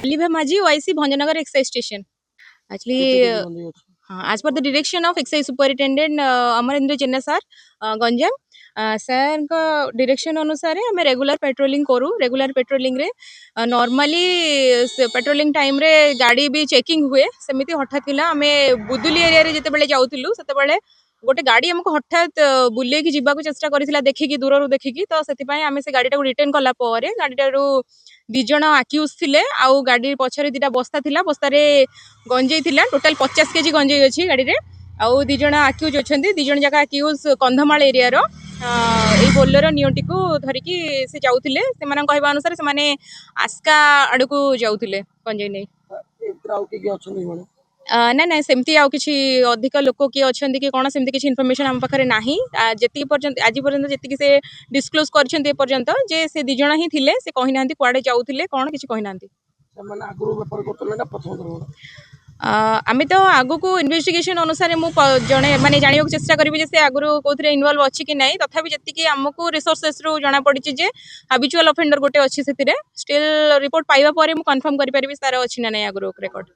लिभा माझी वाईसी Bhanjanagar excise station actually as per the direction of excise superintendent Amarendra Jena sir Ganjam sir का direction अनुसार आम regular patrolling करूँ रेगुलर पेट्रोलिंग रे नॉर्मली पेट्रोलिंग टाइम रे गाड़ी भी चेकिंग हुए सेमिति हठात किला आम बुदुली एरिया रे जेतेबेले जाउतिलु सेतेबेले गोटे गाड़ी हमको हठात बुलेकी जीवाक चेष्टा करथिला देखिकी दूररू देखिकी तो सेतिपई आम से गाड़ीटा रिटर्न कला परे गाड़ीटारू दिज जन आक्यूज थिले आउ गाड़ी पछरे दिटा बस्ता थिला बस्तारे गंजेई थिला टोटल 50 केजी गंजेई अछि गाड़ी रे आउ दिज जन आक्यूज अछंती दिज जन जाका आक्यूज कंधमाल एरिया रो ए बोलेरो नियोटी को धरिकी से जाउथिले सेमान कहबा अनुसार से माने आस्का आडकू जाउथिले गंजेई नै ना ना सेमती आउ किछि अधिक लोक किए अछंती कि कोन सेमती किछि इन्फॉर्मेशन हम पाखरे नाही जेति पर्यंत आज पर्यंत जेति से डिस्क्लोज करछंती ए पर्यंत जे से दि जण ही थिले से कहि नांती कुआडे जाउथिले कोन किछि कहि नांती ସେମାନେ ଆଗରୁ ବେପାର କରୁଥିଲେ ନା ପ୍ରଥମ ଥର आम तो आगु को इन्वेस्टिगेशन अनुसार मु जणे माने जानियो चेष्टा करिवि जे से आगु कोथरे इन्वॉल्व अछि कि नै तथापि जति हमको रिसोर्सेस रु जाना पड़ी जे हैबिचुअल ऑफेंडर गोटे अछि सेतिरे स्टिल रिपोर्ट पाइबा परे मु कंफर्म करि परिबि सारा अछि ना नै आगु रेकॉर्ड